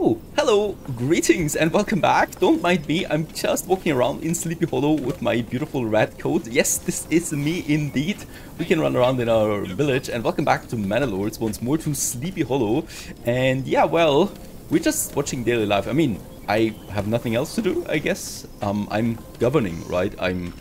Oh, hello, greetings and welcome back. Don't mind me, I'm just walking around in Sleepy Hollow with my beautiful red coat. Yes, this is me indeed. We can run around in our village and welcome back to Manor Lords, once more to Sleepy Hollow. And yeah, well, we're just watching daily life. I mean, I have nothing else to do, I guess. I'm governing, right? I'm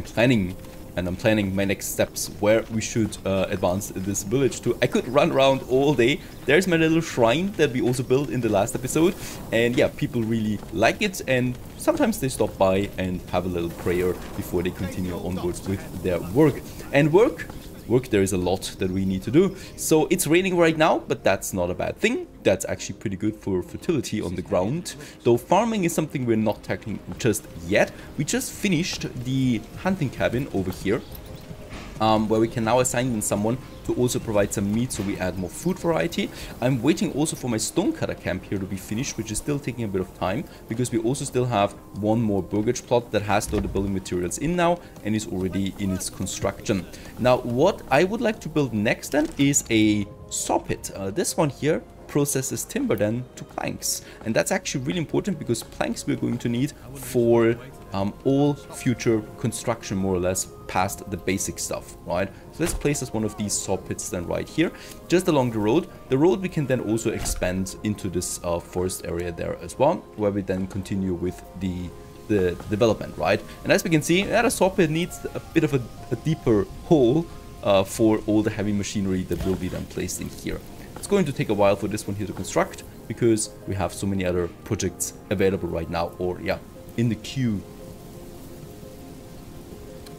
planning. And I'm planning my next steps where we should advance this village to. I could run around all day. There's my little shrine that we also built in the last episode. And yeah, people really like it. And sometimes they stop by and have a little prayer before they continue onwards with their work. And work, there is a lot that we need to do. So it's raining right now, but that's not a bad thing. That's actually pretty good for fertility on the ground. Though farming is something we're not tackling just yet. We just finished the hunting cabin over here, where we can now assign in someone to also provide some meat, so we add more food variety. I'm waiting also for my stonecutter camp here to be finished, which is still taking a bit of time, because we also still have one more burgage plot that has all the building materials in now and is already in its construction. Now, what I would like to build next then is a saw pit. This one here processes timber then to planks, and that's actually really important because planks we're going to need for all future construction, more or less, past the basic stuff, right? So let's place as one of these saw pits then right here, just along the road. The road we can then also expand into this forest area there as well, where we then continue with the development, right? And as we can see, the saw pit needs a bit of a deeper hole for all the heavy machinery that will be then placed in here. It's going to take a while for this one here to construct, because we have so many other projects available right now, or yeah, in the queue.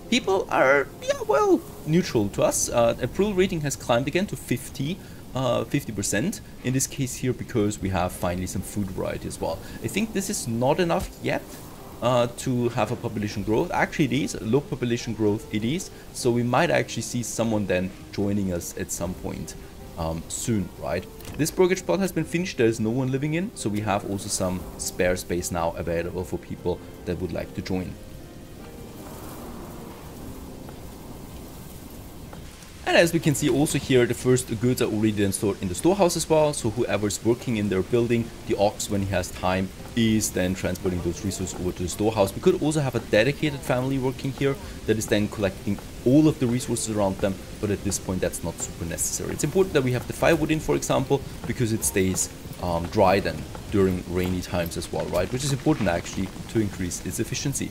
People are, yeah, well, neutral to us. Approval rating has climbed again to 50% in this case here, because we have finally some food variety as well. I think this is not enough yet to have a population growth. Actually, it is low population growth, it is, so we might actually see someone then joining us at some point soon, right? This burgage plot has been finished. There is no one living in, so we have also some spare space now available for people that would like to join. And as we can see also here, the first goods are already then stored in the storehouse as well. So whoever's working in their building, the ox, when he has time, is then transporting those resources over to the storehouse. We could also have a dedicated family working here that is then collecting all of the resources around them, but at this point that's not super necessary. It's important that we have the firewood in, for example, because it stays dry then during rainy times as well, right? Which is important actually to increase its efficiency.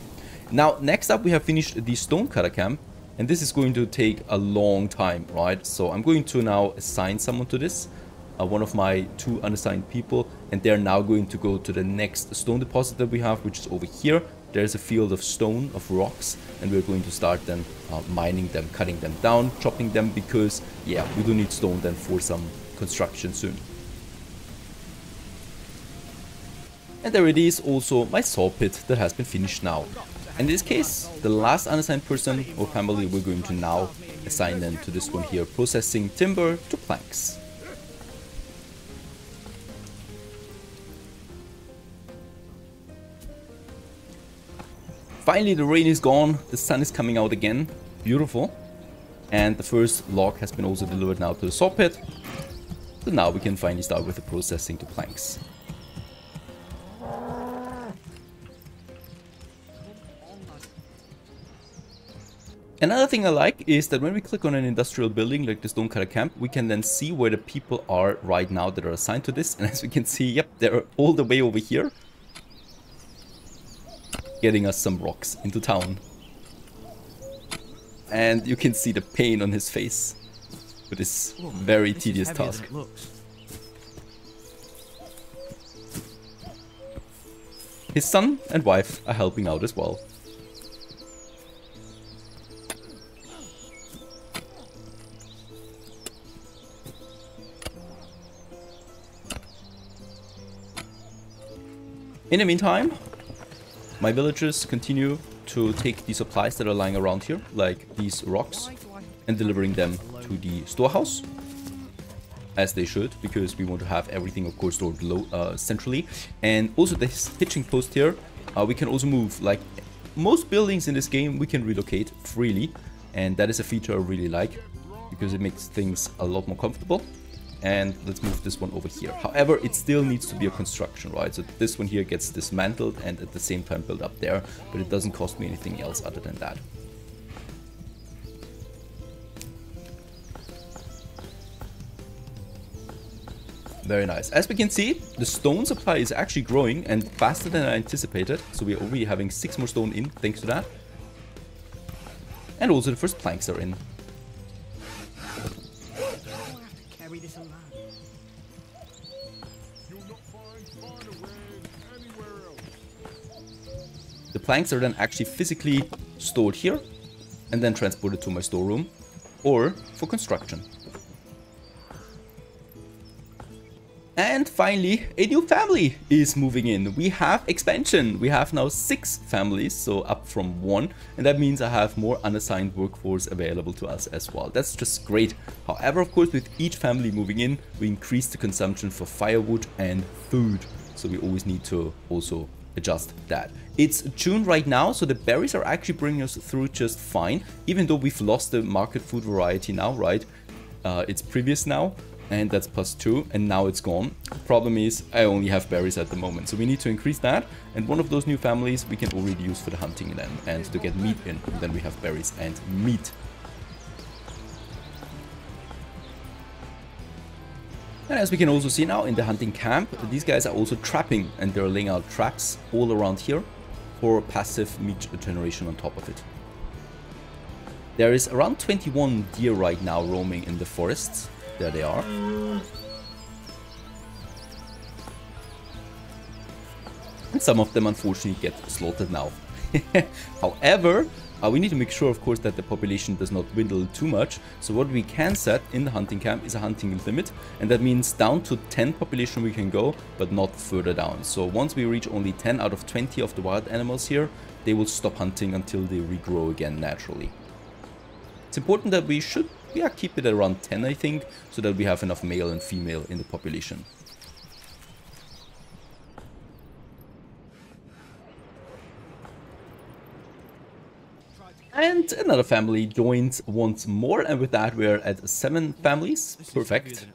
Now, next up we have finished the stonecutter camp. And this is going to take a long time, right? So I'm going to now assign someone to this, one of my two unassigned people, and they're now going to go to the next stone deposit that we have, which is over here. There's a field of stone, of rocks, and we're going to start then mining them, cutting them down, chopping them, because, yeah, we do need stone then for some construction soon. And there it is, also my saw pit that has been finished now. In this case, the last unassigned person or family we're going to now assign them to this one here, processing timber to planks. Finally, the rain is gone, the sun is coming out again, beautiful. And the first log has been also delivered now to the saw pit. So now we can finally start with the processing to planks. Another thing I like is that when we click on an industrial building like the stonecutter camp, we can then see where the people are right now that are assigned to this. And as we can see, yep, they're all the way over here, getting us some rocks into town. And you can see the pain on his face with this very tedious task. His son and wife are helping out as well. In the meantime, my villagers continue to take the supplies that are lying around here, like these rocks, and delivering them to the storehouse, as they should, because we want to have everything, of course, stored centrally. And also this hitching post here, we can also move. Like most buildings in this game, we can relocate freely, and that is a feature I really like, because it makes things a lot more comfortable. And let's move this one over here. However, it still needs to be a construction, right? So this one here gets dismantled and at the same time built up there, but it doesn't cost me anything else other than that. Very nice. As we can see, the stone supply is actually growing and faster than I anticipated. So we're already having 6 more stone in thanks to that. And also the first planks are in. The planks are then actually physically stored here and then transported to my storeroom or for construction. And finally, a new family is moving in. We have expansion. We have now 6 families, so up from 1. And that means I have more unassigned workforce available to us as well. That's just great. However, of course, with each family moving in, we increase the consumption for firewood and food. So we always need to also adjust that. It's June right now, so the berries are actually bringing us through just fine. Even though we've lost the market food variety now, right? It's previous now. And that's +2, and now it's gone. Problem is, I only have berries at the moment, so we need to increase that. And one of those new families we can already use for the hunting then, and to get meat in. And then we have berries and meat. And as we can also see now in the hunting camp, these guys are also trapping, and they're laying out traps all around here for passive meat generation on top of it. There is around 21 deer right now roaming in the forests. There they are. And some of them unfortunately get slaughtered now. However, we need to make sure, of course, that the population does not dwindle too much. So what we can set in the hunting camp is a hunting limit. And that means down to 10 population we can go, but not further down. So once we reach only 10 out of 20 of the wild animals here, they will stop hunting until they regrow again naturally. It's important that we should keep it around 10, I think, so that we have enough male and female in the population. And another family joins once more, and with that we're at 7 families. Perfect.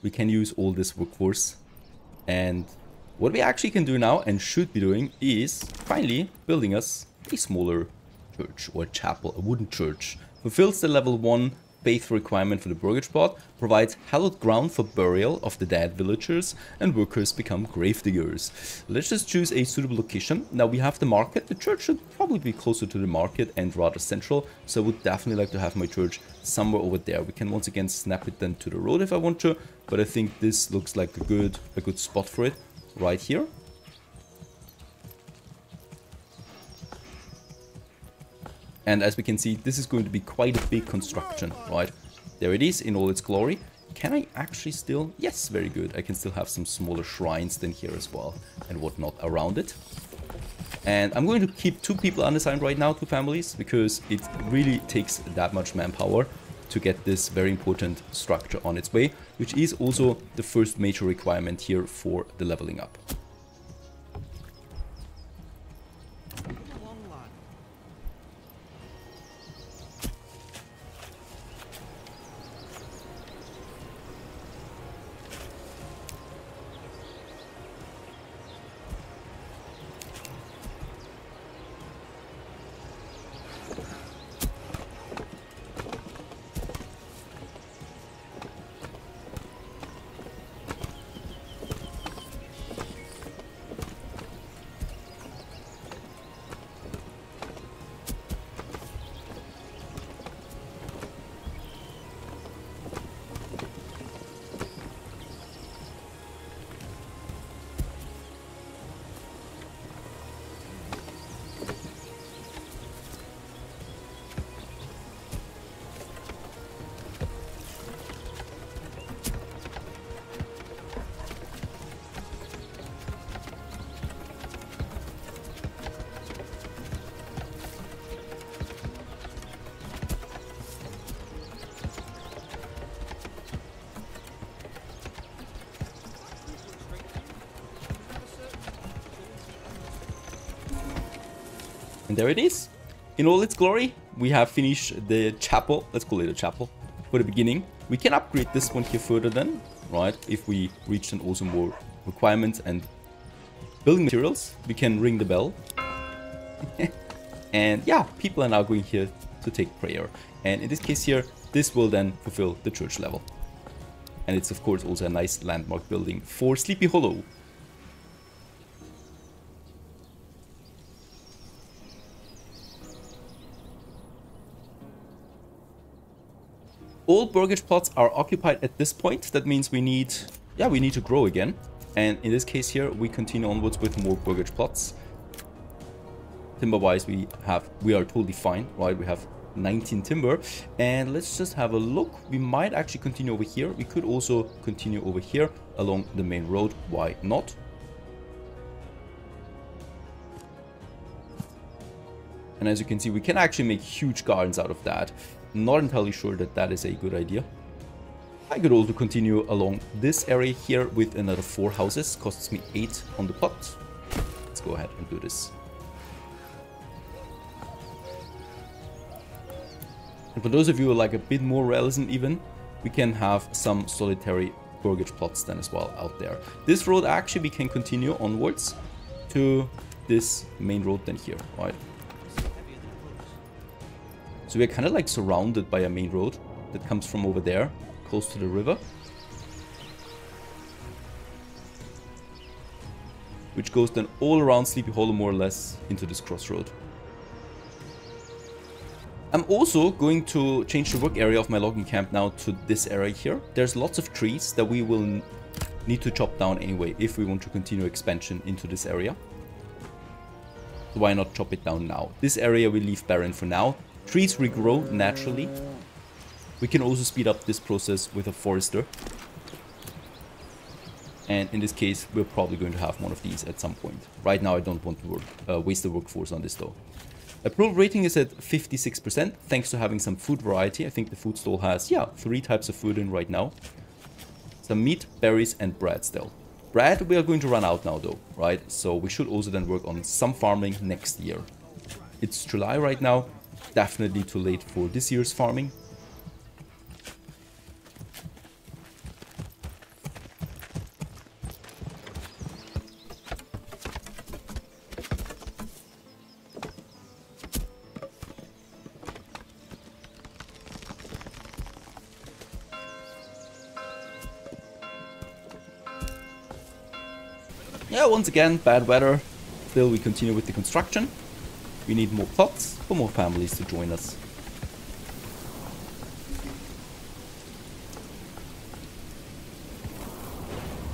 We can use all this workforce. And what we actually can do now, and should be doing, is finally building us a smaller church or chapel, a wooden church. Fulfills the level 1 faith requirement for the burgage spot, provides hallowed ground for burial of the dead villagers, and workers become gravediggers. Let's just choose a suitable location. Now we have the market. The church should probably be closer to the market and rather central, so I would definitely like to have my church somewhere over there. We can once again snap it then to the road if I want to, but I think this looks like a good spot for it right here. And as we can see, this is going to be quite a big construction, right? There it is in all its glory. Can I actually still? Yes, very good. I can still have some smaller shrines than here as well and whatnot around it. And I'm going to keep 2 people unassigned right now, 2 families, because it really takes that much manpower to get this very important structure on its way, which is also the first major requirement here for the leveling up. And there it is. In all its glory, we have finished the chapel. Let's call it a chapel for the beginning. We can upgrade this one here further then, right? If we reach an also more requirements and building materials, we can ring the bell. And yeah, people are now going here to take prayer. And in this case here, this will then fulfill the church level. And it's of course also a nice landmark building for Sleepy Hollow. All burgage plots are occupied at this point. That means we need to grow again. And in this case here, we continue onwards with more burgage plots. Timber-wise, we are totally fine, right? We have 19 timber. And let's just have a look. We might actually continue over here. We could also continue over here along the main road. Why not? And as you can see, we can actually make huge gardens out of that. Not entirely sure that that is a good idea. I could also continue along this area here with another 4 houses. Costs me 8 on the plot. Let's go ahead and do this. And for those of you who like a bit more realism even, we can have some solitary burgage plots then as well out there. This road actually we can continue onwards to this main road then here, right? So we're kind of like surrounded by a main road that comes from over there, close to the river. Which goes then all around Sleepy Hollow more or less into this crossroad. I'm also going to change the work area of my logging camp now to this area here. There's lots of trees that we will need to chop down anyway if we want to continue expansion into this area. So why not chop it down now? This area we leave barren for now. Trees regrow naturally. We can also speed up this process with a forester. And in this case, we're probably going to have one of these at some point. Right now, I don't want to waste the workforce on this though. Approval rating is at 56%, thanks to having some food variety. I think the food stall has, 3 types of food in right now. Some meat, berries, and bread still. Bread we are going to run out now though, right? So we should also then work on some farming next year. It's July right now. Definitely too late for this year's farming. Yeah, once again, bad weather. Still, we continue with the construction. We need more plots for more families to join us.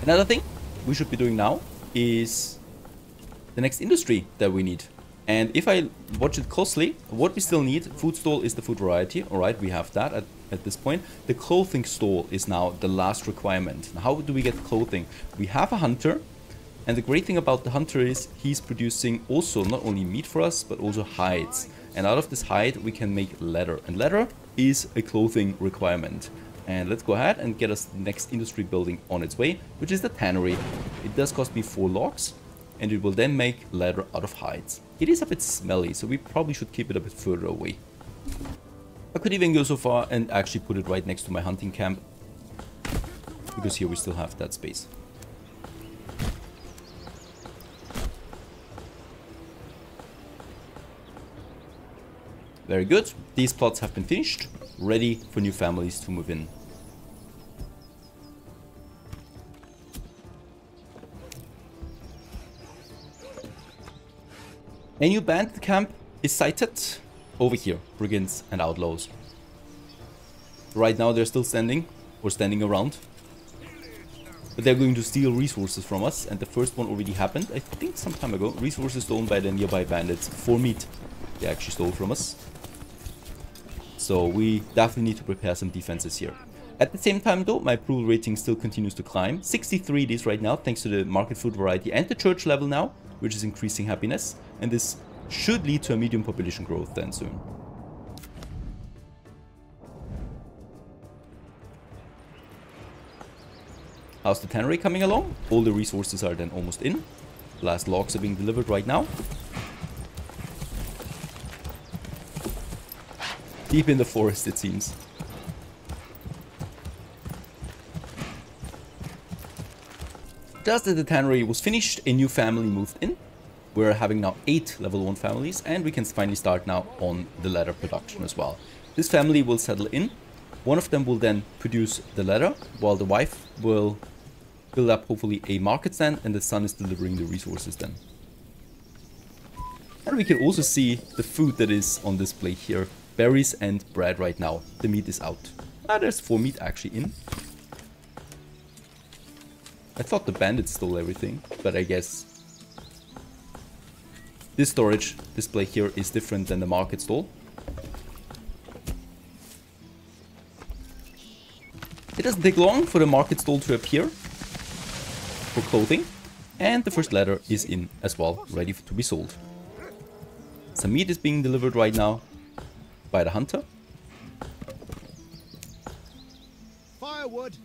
Another thing we should be doing now is the next industry that we need. And if I watch it closely, what we still need, food stall is the food variety. Alright, we have that at this point. The clothing stall is now the last requirement. Now, how do we get clothing? We have a hunter. And the great thing about the hunter is he's producing also not only meat for us, but also hides. And out of this hide, we can make leather. And leather is a clothing requirement. And let's go ahead and get us the next industry building on its way, which is the tannery. It does cost me 4 logs, and it will then make leather out of hides. It is a bit smelly, so we probably should keep it a bit further away. I could even go so far and actually put it right next to my hunting camp, because here we still have that space. Very good. These plots have been finished, ready for new families to move in. A new bandit camp is sighted over here, brigands and outlaws. Right now they're still standing around. But they're going to steal resources from us, and the first one already happened, I think some time ago. Resources stolen by the nearby bandits for meat. They actually stole from us. So we definitely need to prepare some defenses here. At the same time though, my approval rating still continues to climb. 63 it is right now, thanks to the market food variety and the church level now, which is increasing happiness. And this should lead to a medium population growth then soon. How's the tannery coming along? All the resources are then almost in. Last logs are being delivered right now. Deep in the forest, it seems. Just as the tannery was finished, a new family moved in. We're having now 8 level 1 families, and we can finally start now on the leather production as well. This family will settle in. One of them will then produce the leather, while the wife will build up hopefully a market stand, and the son is delivering the resources then. And we can also see the food that is on display here. Berries and bread right now. The meat is out. There's 4 meat actually in. I thought the bandits stole everything, but I guess this storage display here is different than the market stall. It doesn't take long for the market stall to appear for clothing, and the first leather is in as well, ready to be sold. Some meat is being delivered right now by the hunter. Firewood.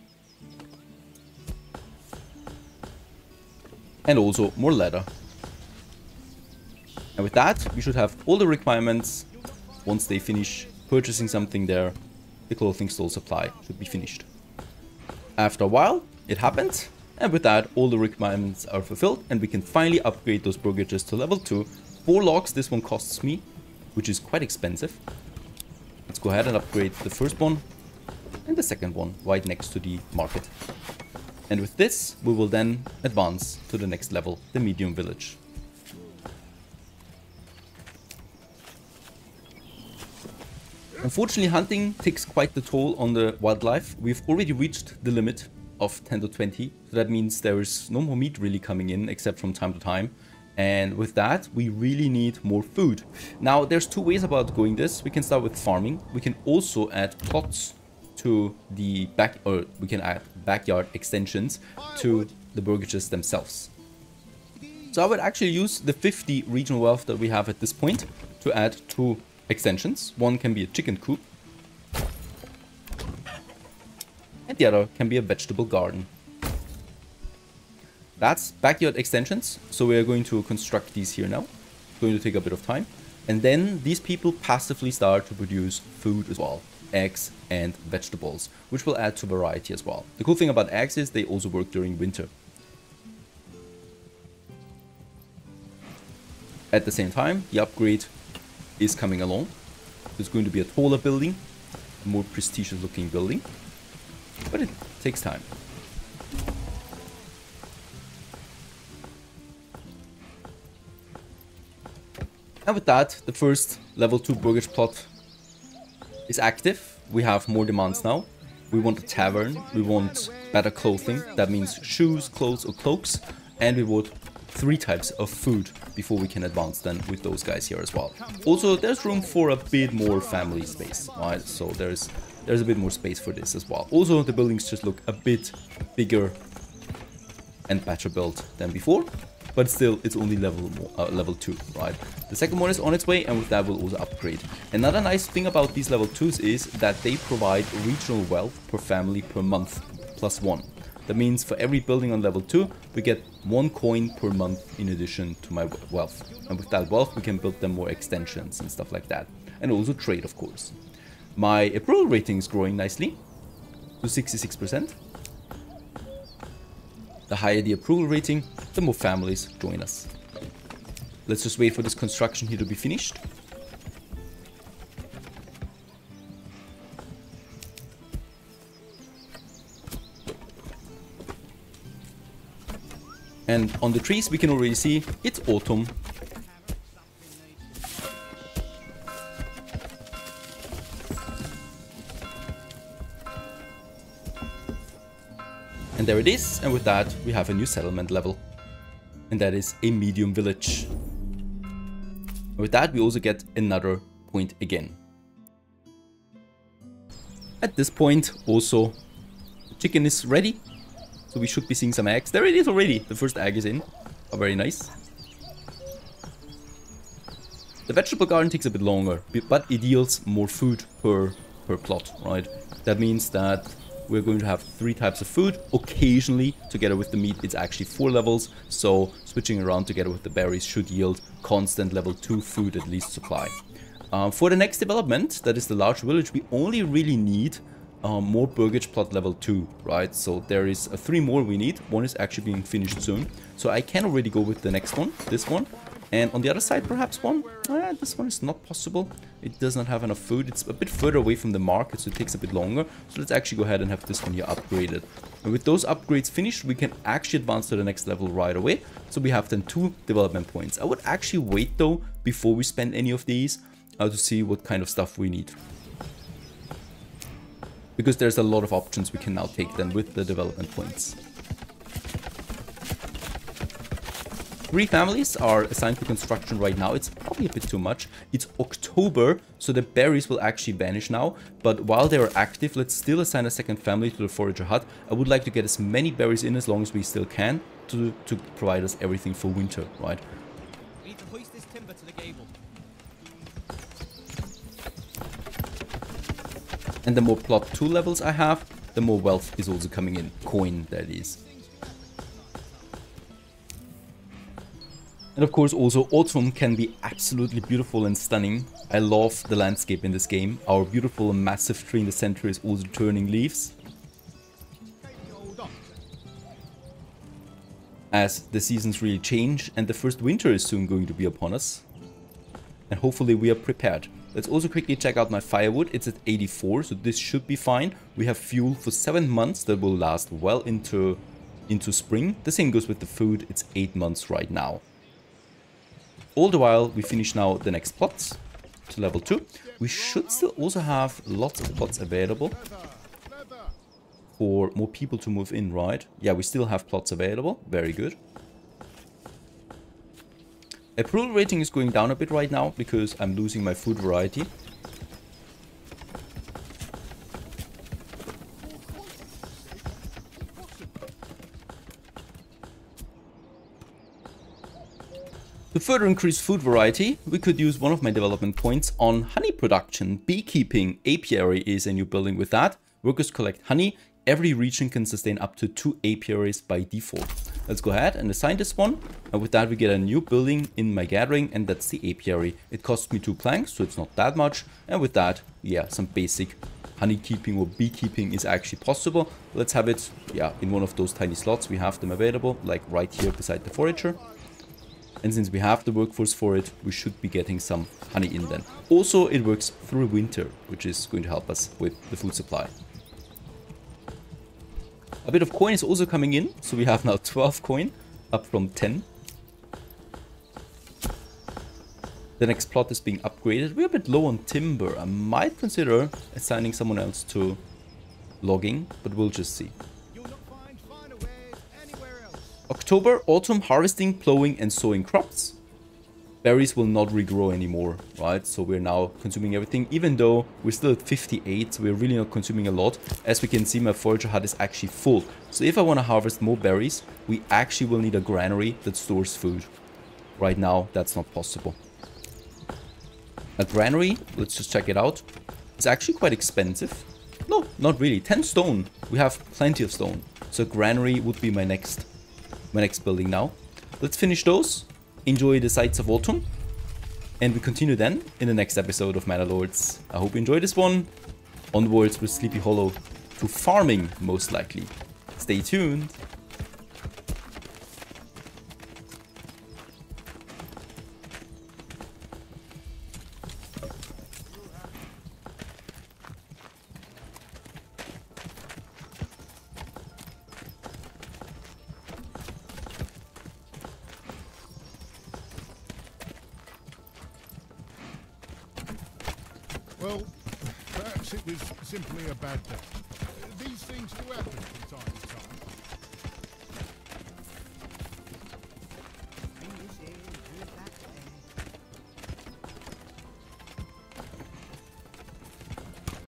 And also more leather. And with that, we should have all the requirements. Once they finish purchasing something there, the clothing stall supply should be finished. After a while, it happens. And with that, all the requirements are fulfilled, and we can finally upgrade those burgages to level 2. 4 logs, this one costs me, which is quite expensive. Let's go ahead and upgrade the first one and the second one right next to the market. And with this, we will then advance to the next level, the medium village. Unfortunately, hunting takes quite the toll on the wildlife. We've already reached the limit of 10 to 20, so that means there is no more meat really coming in except from time to time. And with that, we really need more food. Now, there's 2 ways about doing this. We can start with farming. We can also add plots to the we can add backyard extensions to the burgages themselves. So I would actually use the 50 regional wealth that we have at this point to add 2 extensions. One can be a chicken coop, and the other can be a vegetable garden. That's backyard extensions, so we are going to construct these here now. It's going to take a bit of time. And then these people passively start to produce food as well. Eggs and vegetables, which will add to variety as well. The cool thing about eggs is they also work during winter. At the same time, the upgrade is coming along. It's going to be a taller building, a more prestigious looking building, but it takes time. And with that, the first level 2 burgage plot is active. We have more demands now. We want a tavern, we want better clothing, that means shoes, clothes or cloaks, and we want 3 types of food before we can advance then with those guys here as well. Also, there's room for a bit more family space, right? So there's a bit more space for this as well. Also, the buildings just look a bit bigger and better built than before. But still, it's only level 2, right? The second one is on its way, and with that we'll also upgrade. Another nice thing about these level 2s is that they provide regional wealth per family per month, +1. That means for every building on level 2, we get 1 coin per month in addition to my wealth. And with that wealth, we can build them more extensions and stuff like that. And also trade, of course. My approval rating is growing nicely to 66%. The higher the approval rating, the more families join us. Let's just wait for this construction here to be finished. And on the trees we can already see it's autumn. And there it is, and with that we have a new settlement level. And that is a medium village. And with that we also get another point again. At this point also the chicken is ready. So we should be seeing some eggs. There it is already. The first egg is in. Oh, very nice. The vegetable garden takes a bit longer, but it yields more food per plot, right? That means that we're going to have 3 types of food. Occasionally, together with the meat, it's actually 4 levels. So switching around together with the berries should yield constant level 2 food at least supply. For the next development, that is the large village, we only really need more burgage plot level 2, right? So there is 3 more we need. One is actually being finished soon. So I can already go with the next one, this one. And on the other side, perhaps one. This one is not possible. It does not have enough food. It's a bit further away from the market, so it takes a bit longer. So let's actually go ahead and have this one here upgraded. And with those upgrades finished, we can actually advance to the next level right away. So we have then 2 development points. I would actually wait though, before we spend any of these, to see what kind of stuff we need. Because there's a lot of options we can now take then with the development points. 3 families are assigned to construction right now. It's probably a bit too much. It's October, so the berries will actually vanish now. But while they are active, let's still assign a second family to the forager hut. I would like to get as many berries in as long as we still can to provide us everything for winter, right? We need to hoist this timber to the gable. And the more plot 2 levels I have, the more wealth is also coming in. Coin, that is. And of course also autumn can be absolutely beautiful and stunning. I love the landscape in this game. Our beautiful and massive tree in the center is also turning leaves. As the seasons really change and the first winter is soon going to be upon us. And hopefully we are prepared. Let's also quickly check out my firewood. It's at 84, so this should be fine. We have fuel for 7 months that will last well into spring. The same goes with the food. It's 8 months right now. All the while, we finish now the next plots to level 2. We should still also have lots of plots available for more people to move in, right? Yeah, we still have plots available. Very good. Approval rating is going down a bit right now because I'm losing my food variety. To further increase food variety, we could use one of my development points on honey production. Beekeeping apiary is a new building with that. Workers collect honey. Every region can sustain up to 2 apiaries by default. Let's go ahead and assign this one. And with that we get a new building in my gathering, and that's the apiary. It costs me 2 planks, so it's not that much. And with that, yeah, some basic honey keeping or beekeeping is actually possible. Let's have it, yeah, in one of those tiny slots. We have them available, like right here beside the forager. And since we have the workforce for it, we should be getting some honey in then. Also, it works through winter, which is going to help us with the food supply. A bit of coin is also coming in, so we have now 12 coin, up from 10. The next plot is being upgraded. We're a bit low on timber. I might consider assigning someone else to logging, but we'll just see. October, autumn, harvesting, plowing and sowing crops. Berries will not regrow anymore, right? So we're now consuming everything, even though we're still at 58, so we're really not consuming a lot. As we can see, my forager hut is actually full. So if I want to harvest more berries, we actually will need a granary that stores food. Right now, that's not possible. A granary, let's just check it out. It's actually quite expensive. No, not really. 10 stone. We have plenty of stone. So granary would be my next building now. Let's finish those, enjoy the sights of autumn, and we continue then in the next episode of Manor Lords. I hope you enjoyed this one. Onwards with Sleepy Hollow to farming, most likely. Stay tuned. Well, perhaps it was simply a bad day.